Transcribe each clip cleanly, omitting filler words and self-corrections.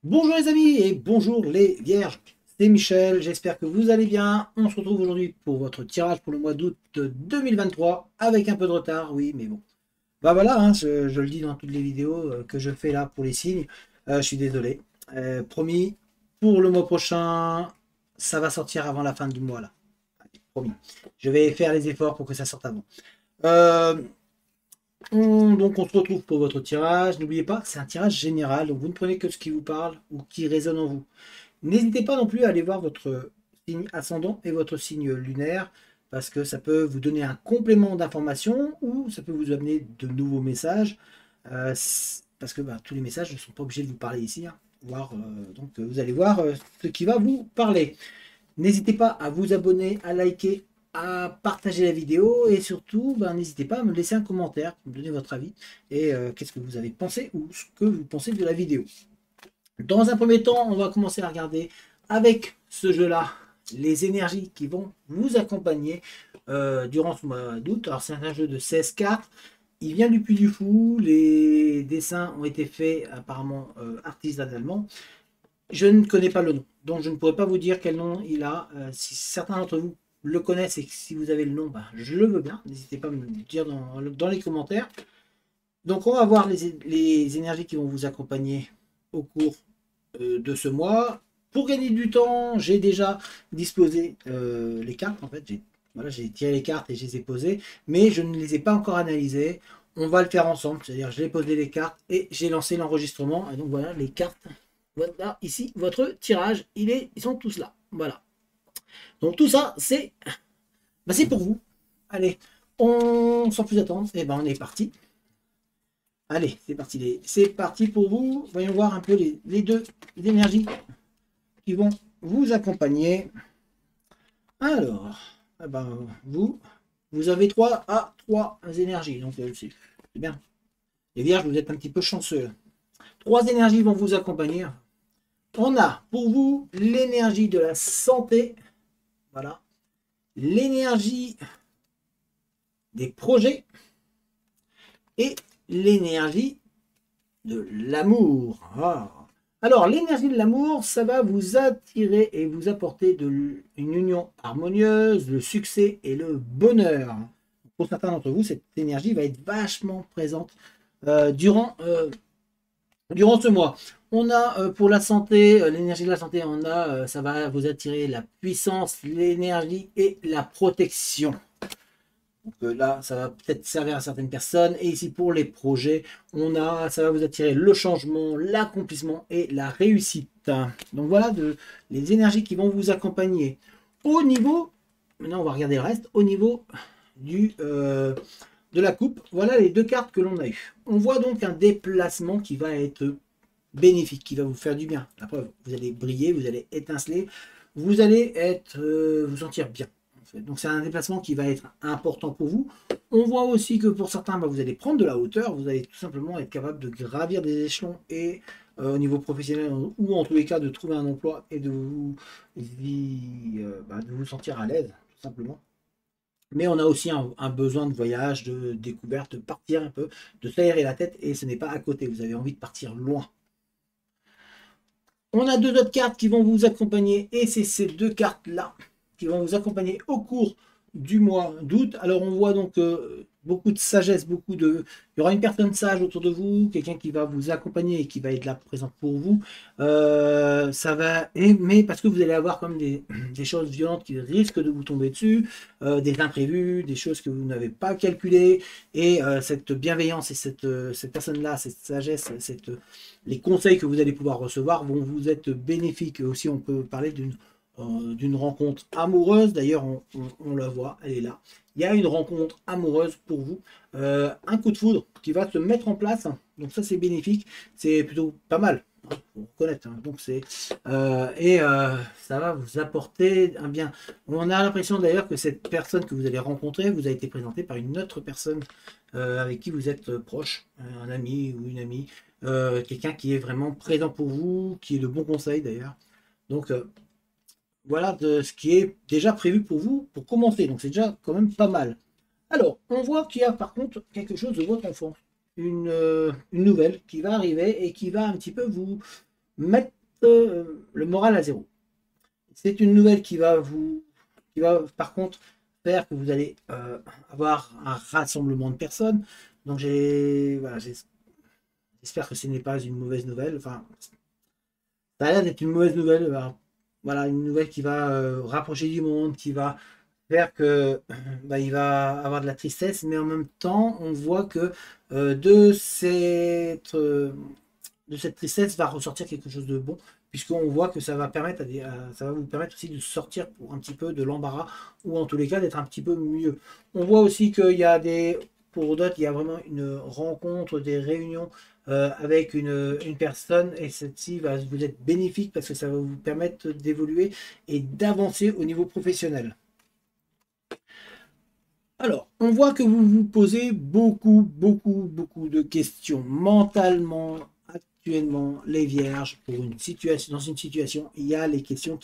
Bonjour les amis et bonjour les vierges, c'est Michel, j'espère que vous allez bien. On se retrouve aujourd'hui pour votre tirage pour le mois d'août 2023 avec un peu de retard, oui mais bon. Bah voilà, hein, je le dis dans toutes les vidéos que je fais là pour les signes, je suis désolé. Promis, pour le mois prochain, ça va sortir avant la fin du mois là, promis. Je vais faire les efforts pour que ça sorte avant. Euh, donc on se retrouve pour votre tirage. N'oubliez pas, c'est un tirage général, donc vous ne prenez que ce qui vous parle ou qui résonne en vous. N'hésitez pas non plus à aller voir votre signe ascendant et votre signe lunaire, parce que ça peut vous donner un complément d'information ou ça peut vous amener de nouveaux messages, parce que tous les messages ne sont pas obligés de vous parler ici, hein. Donc vous allez voir ce qui va vous parler. N'hésitez pas à vous abonner, à liker, à partager la vidéo et surtout, n'hésitez pas à me laisser un commentaire, me donner votre avis et qu'est-ce que vous avez pensé ou ce que vous pensez de la vidéo. Dans un premier temps, on va commencer à regarder avec ce jeu-là les énergies qui vont vous accompagner durant ce mois d'août. Alors c'est un jeu de 16 cartes. Il vient du Puy du Fou. Les dessins ont été faits apparemment artisanalement. Je ne connais pas le nom, donc je ne pourrais pas vous dire quel nom il a. Si certains d'entre vous le connaissent et que si vous avez le nom, je le veux bien. N'hésitez pas à me le dire dans les commentaires. Donc on va voir les énergies qui vont vous accompagner au cours de ce mois. Pour gagner du temps, j'ai déjà disposé les cartes. En fait, j'ai tiré les cartes et je les ai posées, mais je ne les ai pas encore analysées. On va le faire ensemble, c'est-à-dire j'ai posé les cartes et j'ai lancé l'enregistrement. Et donc voilà les cartes. Voilà ici votre tirage. Ils sont tous là. Voilà. Donc tout ça, c'est pour vous. Allez, on sans plus attendre. Et on est parti. Allez, c'est parti. C'est parti pour vous. Voyons voir un peu les deux énergies qui vont vous accompagner. Alors, vous avez 3 énergies. Donc, c'est bien. Les vierges, vous êtes un petit peu chanceux. 3 énergies vont vous accompagner. On a pour vous l'énergie de la santé. Voilà. L'énergie des projets et l'énergie de l'amour. Ah. Alors, l'énergie de l'amour, ça va vous attirer et vous apporter une union harmonieuse, le succès et le bonheur. Pour certains d'entre vous, cette énergie va être vachement présente durant ce mois. On a pour la santé, l'énergie de la santé, ça va vous attirer la puissance, l'énergie et la protection. Donc là, ça va peut-être servir à certaines personnes. Et ici, pour les projets, ça va vous attirer le changement, l'accomplissement et la réussite. Donc voilà les énergies qui vont vous accompagner. Au niveau, maintenant on va regarder le reste, au niveau de la coupe, voilà les 2 cartes que l'on a eues. On voit donc un déplacement qui va être bénéfique, qui va vous faire du bien. La preuve, vous allez briller, vous allez étinceler, vous allez vous sentir bien. Donc c'est un déplacement qui va être important pour vous. On voit aussi que pour certains, vous allez prendre de la hauteur, vous allez tout simplement être capable de gravir des échelons et au niveau professionnel ou en tous les cas de trouver un emploi et de vous sentir à l'aise, tout simplement. Mais on a aussi un besoin de voyage, de découverte, de partir un peu, de s'aérer la tête et ce n'est pas à côté, vous avez envie de partir loin. On a 2 autres cartes qui vont vous accompagner et c'est ces 2 cartes-là qui vont vous accompagner au cours du mois d'août. Alors on voit donc beaucoup de sagesse, il y aura une personne sage autour de vous, quelqu'un qui va vous accompagner et qui va être là présent pour vous. Mais parce que vous allez avoir comme des choses violentes qui risquent de vous tomber dessus, des imprévus, des choses que vous n'avez pas calculées et cette bienveillance et cette personne-là, cette sagesse, les conseils que vous allez pouvoir recevoir vont vous être bénéfiques. Aussi, on peut parler d'une rencontre amoureuse. D'ailleurs, on la voit, elle est là. Il y a une rencontre amoureuse pour vous. Un coup de foudre qui va se mettre en place. Donc ça, c'est bénéfique. C'est plutôt pas mal. Faut reconnaître. Donc ça va vous apporter un bien. On a l'impression d'ailleurs que cette personne que vous allez rencontrer vous a été présentée par une autre personne avec qui vous êtes proche, un ami ou une amie, quelqu'un qui est vraiment présent pour vous, qui est de bons conseils d'ailleurs. Donc voilà de ce qui est déjà prévu pour vous pour commencer. Donc c'est déjà quand même pas mal. Alors, on voit qu'il y a par contre quelque chose de votre enfant. Une nouvelle qui va arriver et qui va un petit peu mettre le moral à zéro. C'est une nouvelle qui va par contre faire que vous allez avoir un rassemblement de personnes. Donc voilà, j'espère que ce n'est pas une mauvaise nouvelle. Enfin, ça a l'air d'être une mauvaise nouvelle. Voilà, une nouvelle qui va rapprocher du monde, qui va faire que il va avoir de la tristesse, mais en même temps, on voit que de cette tristesse va ressortir quelque chose de bon, puisqu'on voit que ça va permettre ça va vous permettre aussi de sortir pour un petit peu de l'embarras, ou en tous les cas d'être un petit peu mieux. On voit aussi qu'il y a pour d'autres, il y a vraiment une rencontre, des réunions avec une personne, et celle-ci va vous être bénéfique parce que ça va vous permettre d'évoluer et d'avancer au niveau professionnel. Alors, on voit que vous vous posez beaucoup de questions mentalement, actuellement, les vierges, dans une situation, il y a les questions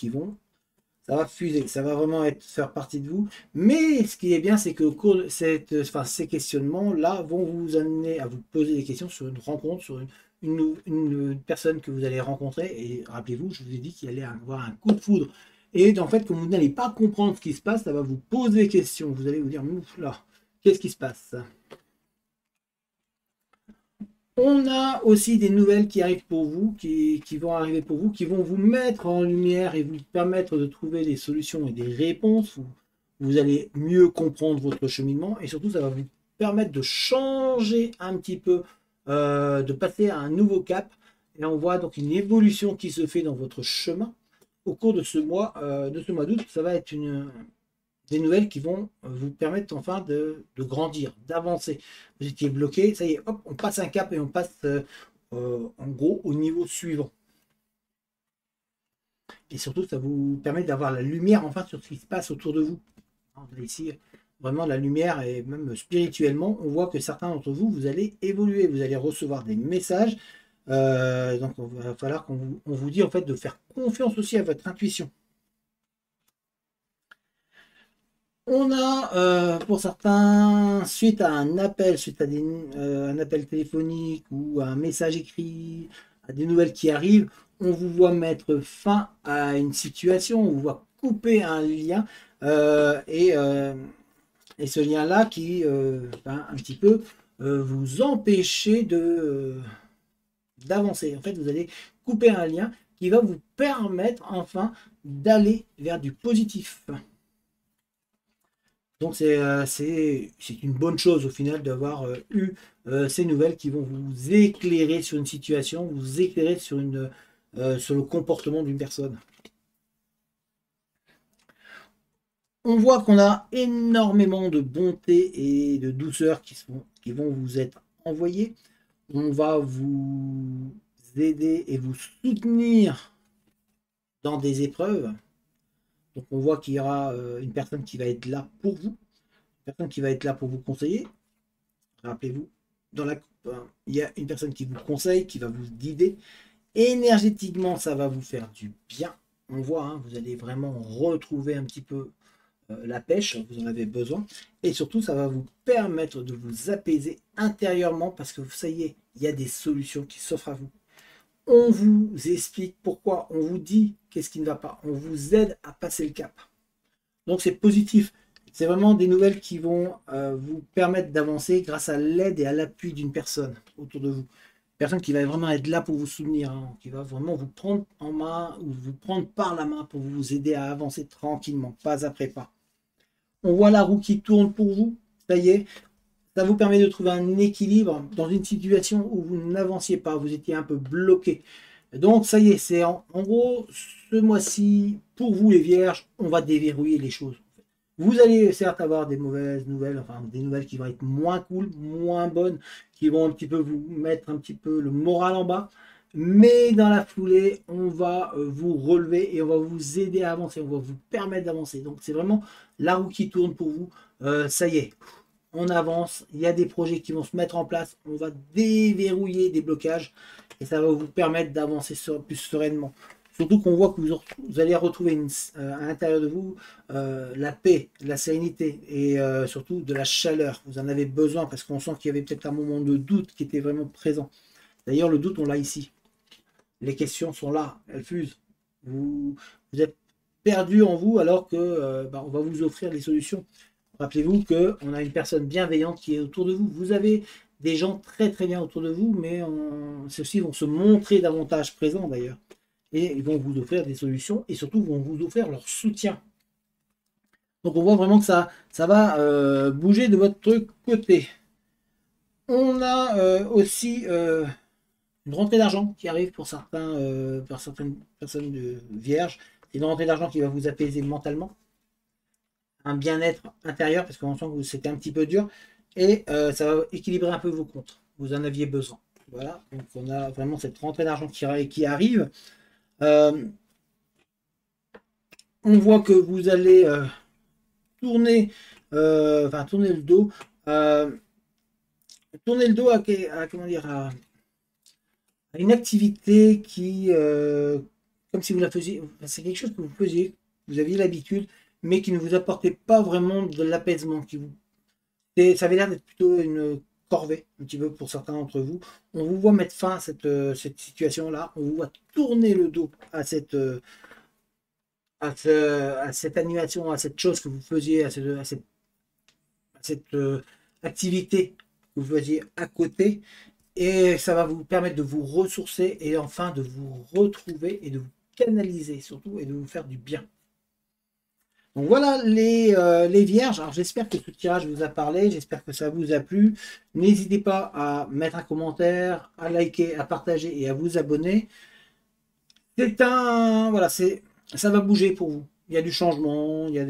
ça va fuser, ça va vraiment faire partie de vous. Mais ce qui est bien, c'est que au cours de ces questionnements-là vont vous amener à vous poser des questions sur une rencontre, sur une personne que vous allez rencontrer. Et rappelez-vous, je vous ai dit qu'il allait avoir un coup de foudre. Et en fait, comme vous n'allez pas comprendre ce qui se passe, ça va vous poser des questions. Vous allez vous dire, ouf là, qu'est-ce qui se passe? On a aussi des nouvelles qui arrivent pour vous, qui vont arriver pour vous, qui vont vous mettre en lumière et vous permettre de trouver des solutions et des réponses. Vous allez mieux comprendre votre cheminement et surtout, ça va vous permettre de changer un petit peu, de passer à un nouveau cap. Et on voit donc une évolution qui se fait dans votre chemin au cours de ce mois d'août. Ça va être des nouvelles qui vont vous permettre enfin grandir, d'avancer. Vous étiez bloqué, ça y est, hop, on passe un cap et on passe en gros au niveau suivant. Et surtout, ça vous permet d'avoir la lumière enfin sur ce qui se passe autour de vous. Ici, vraiment la lumière, et même spirituellement, on voit que certains d'entre vous, vous allez évoluer, vous allez recevoir des messages. Donc, il va falloir qu'on vous dit en fait de faire confiance aussi à votre intuition. On a, pour certains, suite à un appel, suite à un appel téléphonique ou un message écrit, à des nouvelles qui arrivent, on vous voit mettre fin à une situation, on vous voit couper un lien, et ce lien-là qui va un petit peu vous empêcher d'avancer. En fait, vous allez couper un lien qui va vous permettre enfin d'aller vers du positif. Donc c'est une bonne chose au final d'avoir eu ces nouvelles qui vont vous éclairer sur une situation, vous éclairer sur sur le comportement d'une personne. On voit qu'on a énormément de bonté et de douceur qui vont vous être envoyées. On va vous aider et vous soutenir dans des épreuves. Donc on voit qu'il y aura une personne qui va être là pour vous, une personne qui va être là pour vous conseiller. Rappelez-vous, il y a une personne qui vous conseille, qui va vous guider. Énergétiquement, ça va vous faire du bien. On voit, hein, vous allez vraiment retrouver un petit peu la pêche, vous en avez besoin. Et surtout, ça va vous permettre de vous apaiser intérieurement parce que ça y est, il y a des solutions qui s'offrent à vous. On vous explique pourquoi, on vous dit qu'est-ce qui ne va pas, on vous aide à passer le cap. Donc c'est positif. C'est vraiment des nouvelles qui vont vous permettre d'avancer grâce à l'aide et à l'appui d'une personne autour de vous. Une personne qui va vraiment être là pour vous soutenir, hein, qui va vraiment vous prendre en main ou vous prendre par la main pour vous aider à avancer tranquillement, pas après pas. On voit la roue qui tourne pour vous, ça y est. Ça vous permet de trouver un équilibre dans une situation où vous n'avanciez pas, vous étiez un peu bloqué. Donc ça y est, c'est en gros, ce mois-ci, pour vous les vierges, on va déverrouiller les choses. Vous allez certes avoir des mauvaises nouvelles, enfin des nouvelles qui vont être moins cool, moins bonnes, qui vont un petit peu vous mettre un petit peu le moral en bas. Mais dans la foulée, on va vous relever et on va vous aider à avancer, on va vous permettre d'avancer. Donc c'est vraiment la roue qui tourne pour vous. Ça y est, on avance, il y a des projets qui vont se mettre en place, on va déverrouiller des blocages et ça va vous permettre d'avancer plus sereinement. Surtout qu'on voit que vous allez retrouver à l'intérieur de vous la paix, la sérénité et surtout de la chaleur. Vous en avez besoin parce qu'on sent qu'il y avait peut-être un moment de doute qui était vraiment présent. D'ailleurs, le doute, on l'a ici. Les questions sont là, elles fusent. Vous êtes perdu en vous alors que on va vous offrir les solutions. Rappelez-vous qu'on a une personne bienveillante qui est autour de vous. Vous avez des gens très très bien autour de vous, mais ceux-ci vont se montrer davantage présents d'ailleurs. Et ils vont vous offrir des solutions et surtout vont vous offrir leur soutien. Donc on voit vraiment que ça va bouger de votre côté. On a aussi une rentrée d'argent qui arrive pour certaines personnes vierges. C'est une rentrée d'argent qui va vous apaiser mentalement, un bien-être intérieur parce qu'on sent que c'était un petit peu dur et ça va équilibrer un peu vos comptes. Vous en aviez besoin. Voilà, donc on a vraiment cette rentrée d'argent qui arrive. On voit que vous allez tourner, tourner le dos, comment dire, à une activité qui, comme si vous la faisiez, c'est quelque chose que vous faisiez, vous aviez l'habitude, mais qui ne vous apportait pas vraiment de l'apaisement. Ça avait l'air d'être plutôt une corvée, un petit peu pour certains d'entre vous. On vous voit mettre fin à cette situation-là, on vous voit tourner le dos à cette animation, à cette chose que vous faisiez, à cette activité que vous faisiez à côté. Et ça va vous permettre de vous ressourcer et enfin de vous retrouver et de vous canaliser surtout et de vous faire du bien. Donc voilà les vierges. Alors j'espère que ce tirage vous a parlé, j'espère que ça vous a plu. N'hésitez pas à mettre un commentaire, à liker, à partager et à vous abonner. Ça va bouger pour vous. Il y a du changement, il y a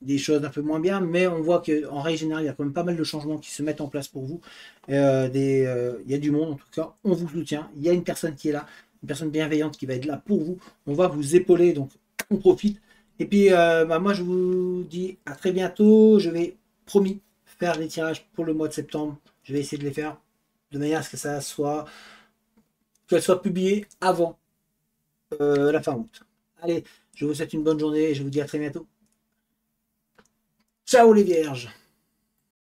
des choses un peu moins bien, mais on voit qu'en règle générale, il y a quand même pas mal de changements qui se mettent en place pour vous. Il y a du monde, en tout cas, on vous soutient. Il y a une personne qui est là, une personne bienveillante qui va être là pour vous. On va vous épauler, donc on profite. Et puis, moi, je vous dis à très bientôt. Je vais, promis, faire des tirages pour le mois de septembre. Je vais essayer de les faire de manière à ce qu'elle soit publiée avant la fin août. Allez, je vous souhaite une bonne journée et je vous dis à très bientôt. Ciao les vierges!